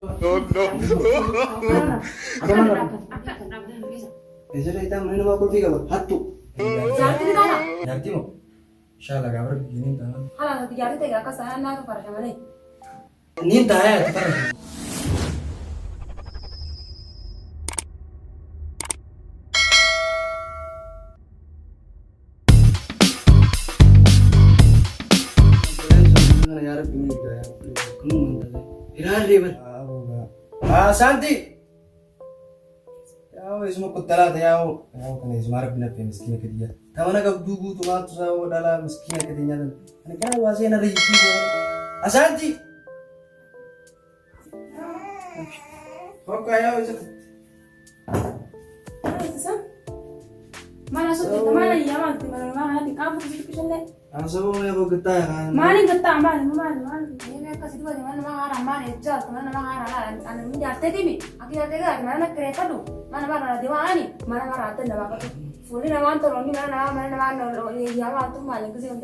No, no. Ejala ita mana nama kulfi kaba hatu. Jaartii taana. Yarti mo. Inshallah gabar gini ta. Haala ati jaartii ta'e akka sana naa ka farasha malee. Nin ta ya ta fara. Ya Rabbi ini gaya. Kamu mantap. Irar river. Santi. Yaw isma kutala ta yaw kana isma rabbina pe miskina kadiya tamana ka dugu to ma to sawo dala miskina kadiya dan ana kana wase na riji asanti hoka yaw isa Mana suti mana ya mak mana di kampus itu kesel. asabo me ko gata kan Mana gata mana ini ka situ aja mana mahara mana ejal mana mahara ana min jarte timi aki jarte ga mana kereta tu mana diwani mana rata nda ka fuli na wan to ni mana ya wan tu mana ke sih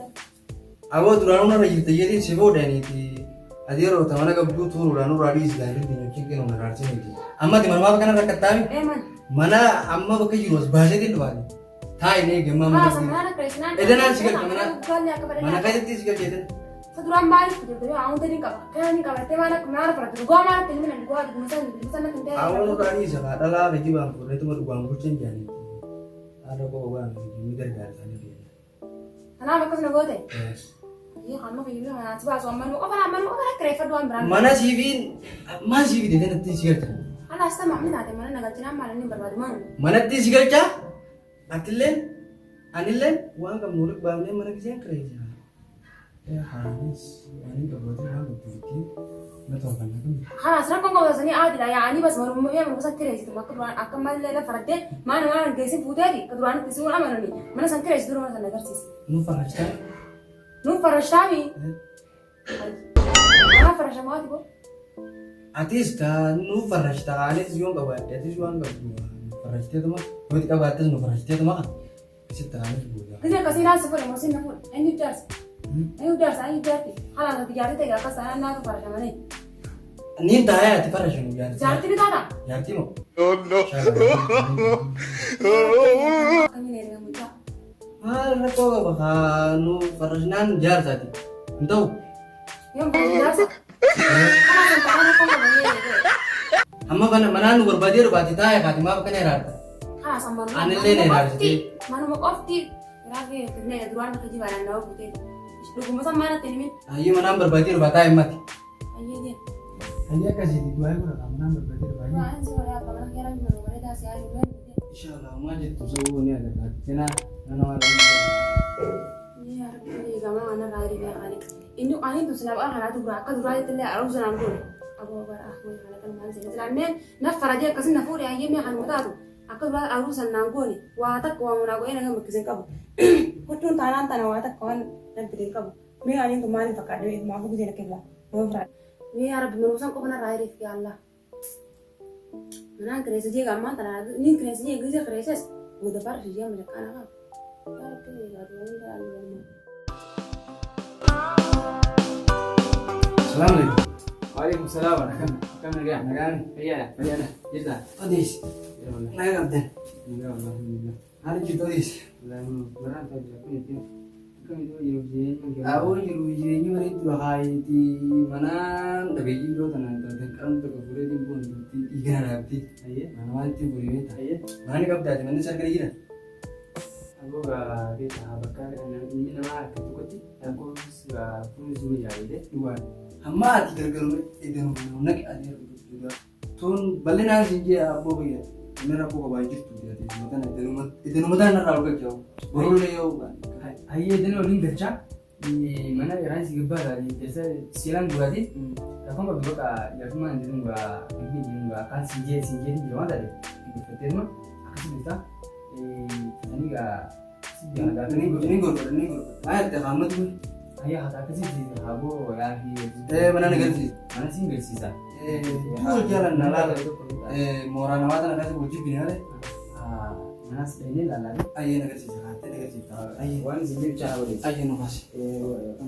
abo duranu na riji te yedi sebo dani ti adiro tamana ka du turu ranu radi is dani ti nyuki ke na rarche ni amma di mana kana rakatawi mana amma ba kai ros bhaje din wani thai ne gemma mana krishna edana sigal mana kai ti sigal kedan Seduran balik gitu ya, aku tadi kan te mana kemana pernah tuh, gua mana tadi mana gua misalnya nanti. Awal tadi saya adalah bagi bangku, itu mau bangku kucing jadi. Ada kok bang, ini dari sana dia. Kenapa kau seneng gue teh? Yes. Iya kamu kayak gitu nggak coba suaman, apa krever doang berang. Mana sivin, mana sivin itu nanti siapa? Alas sama mami nanti mana naga cina mana nih berbuat mana? Mana nanti siapa? Atilen, anilen, uang kamu nulik bangnya mana kisah kerja? Ya habis, ini berbuat apa berarti? Betul kan? Halas, sekarang kau nggak usah nih ada ya, ini pas baru ya mau sakit aja itu, maka keduaan akan malah lelah farade, mana gasi putih aja, keduaan itu semua mana nih, mana sakit aja dulu mana sana kersis. Nu farashta? Nu farashtawi? Mana farashtawi itu? Atis kan, nu farashta, anis jual kau buat, atis jual kau buat, farashta itu mah, buat kau buat nu farashta itu mah, kita anis buat. Kerja kasih nasi pun, emosi nafur, ini jars. Ayo udah saya jati. Halah nanti jati teh gak kesana nak ke para mana? Nin tanya ti para shunu jati. Jati di mana? Jati mo. No, no. Kami nih dengan muda. Na ko baka nu para nan jar tadi. Entau. Yang paling biasa. Halah sampai anak kau mana ni? Amma kana mananu berbadir bati taya kati ma kana rata. Halah sampai mana? Anil ne rar siti. Mana mau ofti? Lagi kena duaan nak kejiwaan dah putih. Duku masa mana tadi min? Ayo manam berbadir batay mati. Ayo dia. Ayo kasih di dua ko na manam berbadir banyak. Wah, sekolah apa kan kira mana mana dah si ayu kan. Insyaallah ma jitu so ni ada kat. Kena nana wala. Iya, ini gamang anak lahir dia kali. Ini ani tu senang anak tu beraka durai tu le arus senang tu. Aku berah aku anak kan mana sih. Selain nafar aja kasih nafur ya iya mi akan muda tu. Aku berah arus senang tu ni. Watak kau mana kau ini kan berkesan kabu. Kutun tanah watak kawan dan pilih kamu. Ini ani tu mari pakai duit mau aku jadi kebla. Berat. Ini harap berurusan kau benar lahir ya Allah. Mana kerja saja gampang tanah ini kerja saja kerja kerja. Udah par saja mereka anak. Assalamualaikum. Waalaikumsalam. Kan kerja, kan? Iya, jeda. Odis. Naik kapten. Alhamdulillah. Hari kita odis. Berat aja aku itu. Kan itu jauh-jauh. Aku juru-jurunya mana itu bahaya di mana tapi juga tanah dan kan terkeburu di pun di ikan rapi. Iya. Mana itu boleh tak? Iya. Mana ni kapten? Mana saya kira kira? Aku gak kita bakar ini nama ketukati. Aku sudah pun sudah jadi Dua. Hamba ti gargaru itu nak adir juga. Tun balena sijia abu ya. Mera ko ba jitu dia ti mata itu mata na raul ka kyo. Borul le yo ba. Ayah itu orang kerja di mana orang sih gebal dari biasa silang dua di. Aku nggak bisa ya cuma nanti nggak kan sinje di mana tadi. Di hotel mah aku sih bisa. Ini nggak jangan ada Ini gor. Ayat dah kamu tu. ayah aku sih di habo ya Mana negara sih? mana sih nggak sisa. Full jalan nalala. Morana wata na kasi buji binare. Mana ini lalan. Ayo negara sih. Negara sih. Ayo. Wan sih bicara boleh. Ayo no kasi.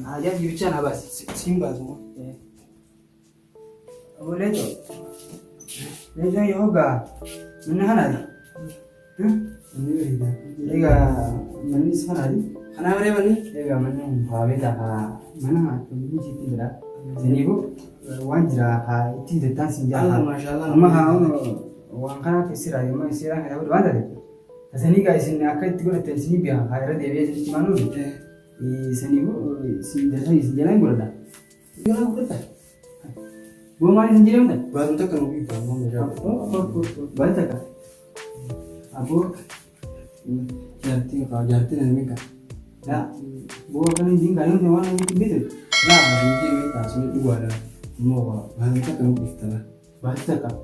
Aja bicara apa sih? Simba semua. Abo lecho. Lecho yoga. Mana hanari? Ini beda. Ega manis hanari? Kana bare bani? Ega mana baweda ha mana tubuh citi bera. Sini bu wanjira ha itu detan sinja. Allah masyaallah. Amma ha wan kana kesira yama kesira ha bu wanda de. Sini guys ini akai tiga detan sini biar ha era dewe jadi manu. Sini bu sini desan sini jalan gula. Gila udah. Bu mari sendiri mana? Bantu kan ubi bangun ya. Banyak kan? Abu Jarti ka jarti dan mika. ya, bu kan ini kalian cuma nanti begitu. Nah, mungkin kita sini dua ada. Mau bantu kan ubi kita. Banyak kan?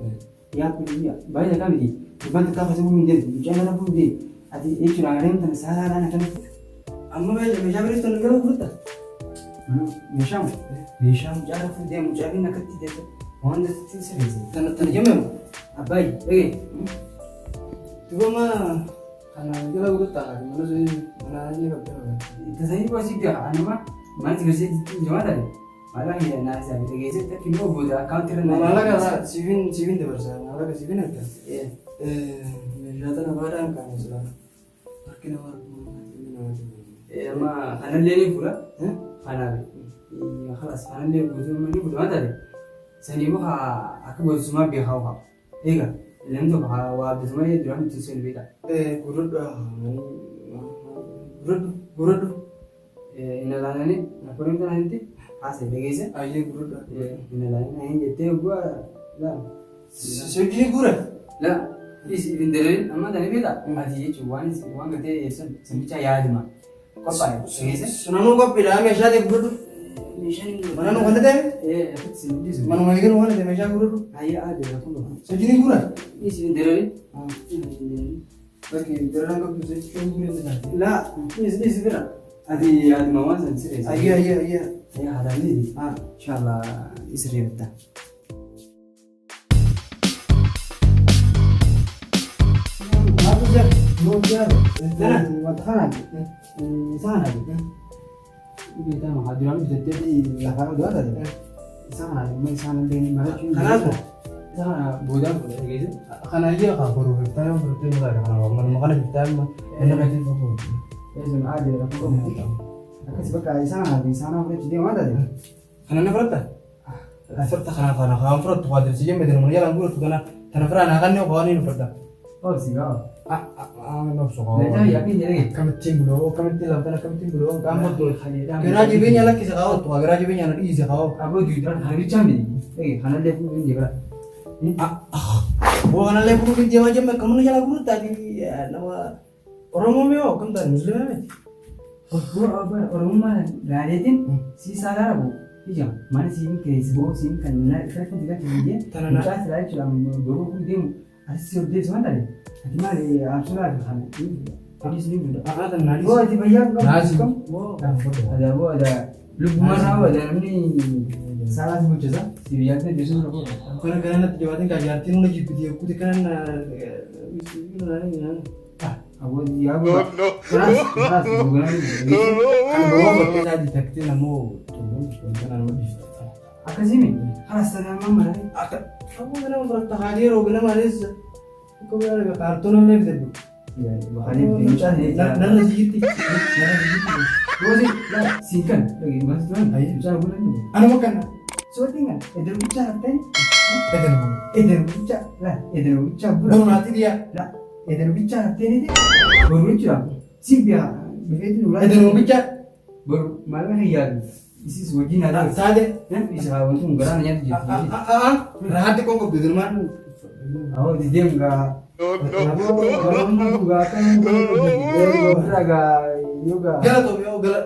Ya pilih ya. Banyak kan ini. Bantu kan pasti mungkin dia. Jangan apa dia. Adi itu orang lain tan salah anak kan. Amma meja beri tuh negara udah. Misham jangan apa dia mencari nak tidak. Mohon dah sini. Tanah jamem. Abai, Coba mah karena kita udah tahu mana sih mana aja nggak tahu. Tasanya pasti dia anu mah. Mana sih sih cuma tadi. Malah ya nasi ada gitu tapi mau buat account Malah kalau Sivin deh bersa, malah ke Sivin ada. Iya. Meja tanah barang kan sudah. Pakai nama mah kanan lele pula. Kanan. Iya, خلاص kanan lele butuh mana butuh mana tadi. Sani mah aku buat semua biar kau. Iya. Lem tu wa bisma ye drum tu sen beta. Gurud gurud. Ina lana ni, aku ni tak nanti. Asal begitu. Aye gurud. Ina lana ni jete gua lah. Sejini gurud. Lah, is indere amma tadi beta. Aji cuan kete esen sembica ya cuma. Kau apa? Begitu. Sunanu kau pilih meja deh gurud. Mana nu kanda deh? Sembica. Mana mau ikut mana deh meja gurud? Ayah ada aku tu. Sejini gurud. Is indere. Bagi terang kau tu sejini gurud saja. Lah, is beta. Adi mama sendiri. Iya. Ya ada ni. Insyaallah istri beta. Apa sih? Mau jalan. Matakan sana gitu. Kita menghadiran jadi lapangan dua tadi. Sana, main sana dengan mana cuma. Kenapa? Sana bodoh gitu. Karena dia kabur kita yang berarti mulai karena makan kita mah enak aja tuh. Esun ada aku mau. Aku sebagai sana di sana boleh jadi mana tadi? Karena ne berata. Berata karena kamu perut tuh ada sih medan mulai yang buruk karena karena kan nih kawan ini berata. Oh sih kau. Nggak suka. Nah yakin jadi. Kami tim dulu, kami tim dulu. Kamu tuh. Kali Kira jibinya lagi sekau tuh, kira jibinya nanti isi kau. Aku jualan hari cami. Karena dia pun dia Bukan lagi bukan dia aja, kamu nih jalan guru tadi nama orang mau meo, kamu tadi muslim aja. Orang mana? Radetin si salah bu. Iya, mana sih ke sebuah sih kan mana kan juga dia. Tanah Saya selalu cuma baru dia asal dia cuma tadi. Nanti mana absolut kan. Jadi sini sudah. Apa tanah Oh, di bayar kan? Nasi. Ada lubu mana ada ini salah sebut jasa. Si biarnya dia sudah apa? Karena nanti jawatin kajartin lagi video aku kan Aku dia aku. Keras bukan ini. Kan bawa bekerja di detektif namu kan namu di. Akan sini. Keras sana mama. Aku kan mau bertahadir, aku kan malis. Aku kan ada kartun yang lebih dulu. Ya, bahkan ini mencari. Nana jiti. Gua sih, lah singkan lagi mas tuan. Ayo. Bicara bulan ini. Anu makan. So tinggal. Eder bicara teh. Eden. Eder bicara lah. Eder bicara bulan. Baru nanti dia. Lah, eder bicara teh ini. Baru bicara. Si biar begitu ulah. Eden mau bicara. Baru malah ya. Isi sebagian ada. Sade. Ya, bisa untung garannya di. Rahat kok kok di rumah. Oh, di dia enggak. Kalau enggak kan agak juga.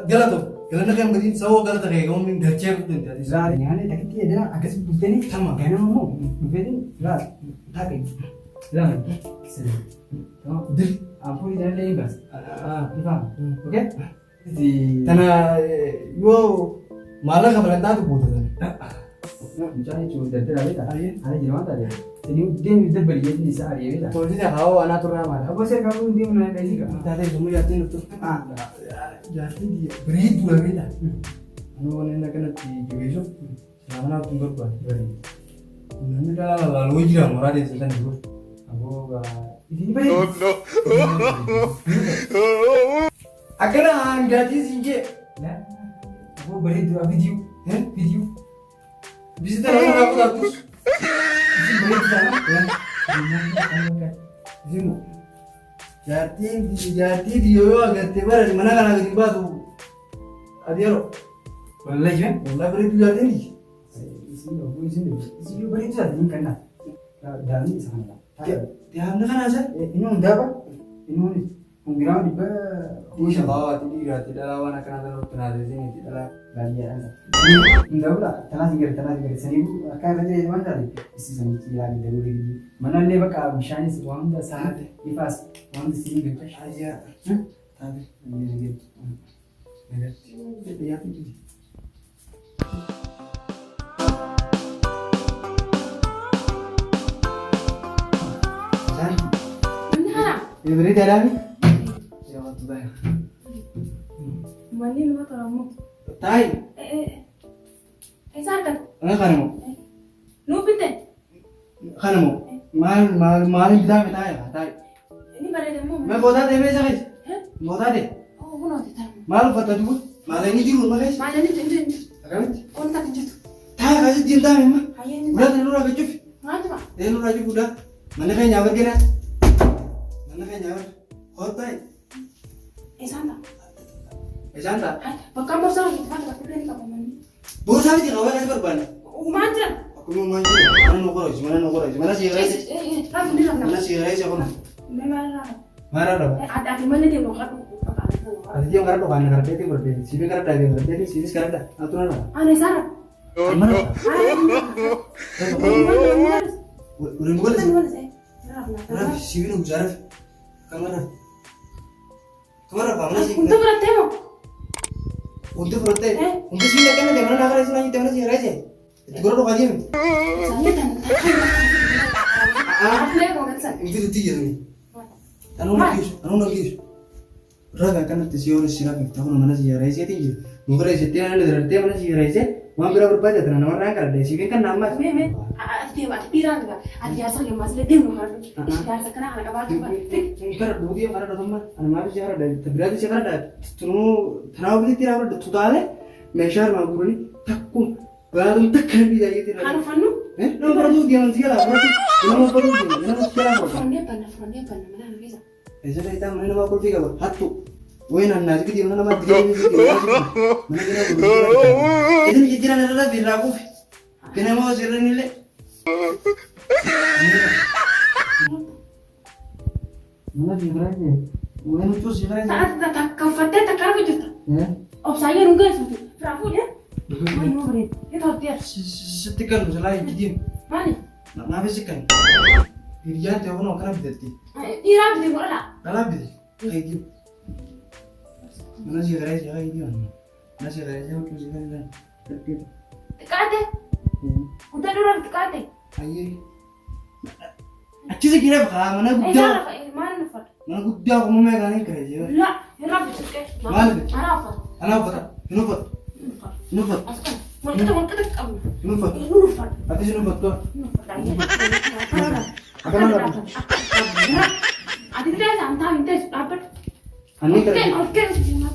Gala tuh. Gala nak yang begini sawo gala tak kayak kamu minta cek tuh tadi. Zari ini tak dia dah agak sebutnya ni Sama. Kena mau, mungkin lah, tapi lah, sedih. Oh, Dir. ampun jangan lembas. Faham? Oke? Di Karena yo malah kabalan tahu butuh kan. Misalnya cuma dari tadi tak, Ayo. ada di mana tadi? Jadi dia beli di sehari ya. Kalau tidak kau anak tuh ramah. Apa sih kamu dia menaik gaji kah? Tadi kamu yakin itu. Jadi dia beribu lah beda. Anu kan kena di besok. Selama nak tunggu buat beri. Namni dhala lalu jira murah di sana dulu. Aboo ini baik. Akhirnya gratis sih. Nah, aboo beri dua video. Video. Bisa terus aku terus. Ini beri di sana. Zimu. Jadi dia agar tiba di mana kan lagi tiba tuh. Adiaro. Boleh je? Wallah beri tu jadi ni. Isi beri di sana ini kan. Dalam ini sana. Dia hamil kan aja. Ini udah apa? Ini mungkin di Insya Allah tidak lawan akan ada tenaga di sini tidak bagian. Ini udah tanah tinggal seribu akan ada mana tadi? Isi sana kira di dulu ini. Mana ni baka misalnya uang dah saat ifas uang di sini kita aja. Tapi ini gitu. Ya itu. Ya beri dia dah ni. Ya waktu dah. Mani lu atau kamu? Tai. Sarkan. Anak kamu. Lu pinte. Kamu. Mal bilang kita ya. Tai. Ini pada demo. मैं बता दे मेरे साथ बता दे Oh, guna kita. माल बता दू माल नहीं जरूर मगे Mana ni tunjuk. अगर Kau tak tunjuk. था कैसे जिंदा है मां Ayah ni. उड़ा तेरे उड़ा बेचू Mana tu? तेरे उड़ा जो उड़ा मैंने कहीं न्यावर के ना मैंने कहीं न्यावर होता है Sana. ऐसा था Pakam bersama kita tak boleh ni kamu mani. बहुत सारी जगह है कैसे बर्बाद Umantra. aku mau main mana nukar mana sih guys Rafu ni rafu. mana sih guys aku Memang rafu. marah dah Ada mana dia nak aku? ada dia orang tuh kan karena dia berarti sini karena dia berarti jadi sini sekarang dah aturan apa Aneh Sarah. mana Mana? udah mulai sih Mana sih? Rafu. Rafi, sini dulu Zarif. Kemana? Kemana Pak? Mana sih? Untuk berarti mau? Untuk berarti. Untuk sini kan ada mana nak rasa lagi, mana sih rasa? Itu gua udah kaji. Saya dan. Aku lagi mau ngasih. Itu tiga nih. Anu lagi. Raga kan itu sih orang sih raga. Tahu mana sih rasa tinggi. Mungkin rasa tiada ada berarti mana sih rasa? Mau berapa baca tanah nama orang kan ada sih kan nama. Meme. Ada pirang juga. Ada asal yang masih dia mau harus. Dia sekarang anak abang juga. Karena dua dia karena teman. Anak mana sih ada? Berarti sih ada. Tunu tanah beli tiada ada. Tuh ada. Mesyar magur ni takku. Baru takkan bisa gitu. Hanu. Nomor perlu dia nanti lah. Nomor perlu dia. Nomor sekarang apa? Frondia pana. Mana nak bisa? Esa kita mana nama perlu tiga apa? Hatu. Woi nana jadi dia nama dia ni dia. Mana dia nama? Itu ni jiran ada di lagu. Kena mau jiran ni le. Mana jiran ni? Mana tu jiran ni? Tak kau fatih tak kau betul. Oh saya nunggu itu. Rafu ya? Mana mau beri? Itu dia. Setikan selain jadi. Mana? Nak habis kan? Dirian tu orang nak berarti. Ira beli bola. Kalau berarti kayak gitu. Mana sih gerai sih kayak gitu? Mana sih gerai sih aku sih kan? Tertib. Kate. Udah dulu kate. Ayo. Acih sih kira apa? Mana gudang? Mana nufat? Mana gudang aku mau megang ni gerai sih. Lah, ira betul ke? Mana? Apa? Anak apa? Nufat. Nufat. Asal. Mau kita kamu. Nufat. Nufat. Apa sih nufat tu? Nufat lagi. Apa nama? Adi kita santai minta apa? Anu gerai. Oke.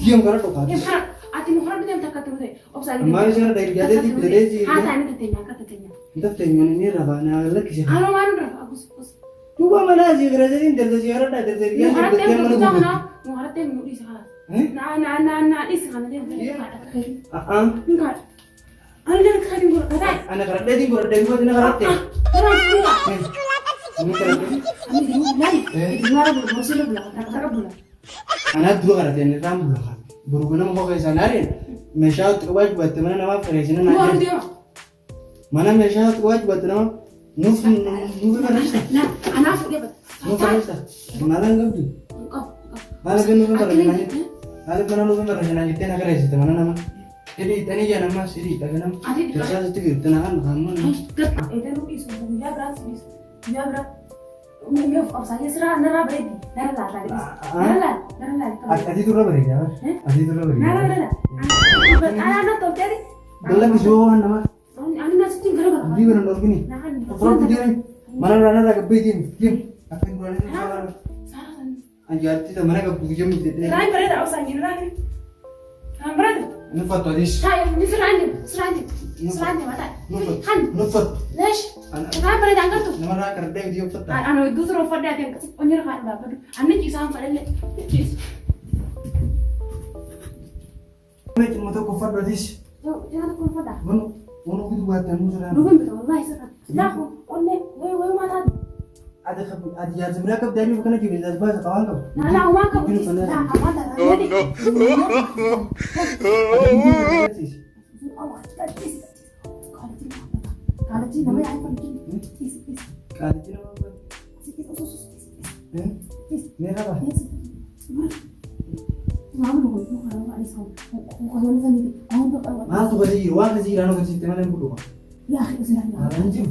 Diam karena tu kan. Ya, ati mau orang bilang tak kata tu. Obsali. Hamaरे जरा dari jadi di dari sih. Ah, tanya katanya, katanya. Entah tengok ni rabana lagi sih. Anu mana bagus. Tu mana sih gerai sih dari sih ada dari dia Mau harap dari temu mana jangan gudang? na, mau harap temu di sana. Eh? Nah, di sana dia. Enggak. Anda kali gua kata. Anak gerai dari gua dari gua anak gerai teh. Terus juga. Ini gerai teh. Ani di mana? Di mana bu? Masih belum. Tak belum. Anak dua gerai teh ni ram bulan. Burugana mau ke sana ni. Mesha tu wajib buat mana nama presiden Mau aja. dia. Mana mesha tu wajib buat nama nuf kan rasa. Nah, anak aku dia. Nuf kan rasa. Mana enggak tu? Kau. Mana kan nuf kan rasa. Ada mana nuf kan rasa ni tena gerai sih mana nama. Jadi tani ya nama siri tak nama. Terasa itu gitu tenakan kamu. Itu lu isu dia berat. Dia berat. Mungkin saya serah nara beredi. Nara. Adi tu berapa ya? Adi tu berapa? Nara. Anak tahu jadi. Belum kejualan nama. Anu nas sitting gara-gara. Di mana dorgini? Nah kan. Orang dia mana rana raga begini. Kim. Apa yang gua ini? Saran. Anjar tidak mana ke bujum itu. Rai berada ausang ini lagi. Berada. Ini foto dis. Hai, ini serandi mata. Han. Nufat. ليش؟ كان بريد عن قلته. Nama raga kerja dia foto. أنا ودوس رفض ده كان كسب أنير خان بابا. أنا نجي سام فلله. جيس. Ini cuma tu foto dis. Jangan aku rufad dah. Wono gitu buat kamu sana. Rufad betul, wallahi sekarang. Dah aku, onne, woi mana? Ada ya sebenarnya kau dari bukan lagi bisa bahasa kawan kau. Nah, aku makan. Nah, apa dah? Kalau sih namanya apa bikin? Kalau tidak apa? Ini apa? Ah, tu kasih ruang kasih rano kasih teman yang bulu. Ya, itu sudah. Anjing.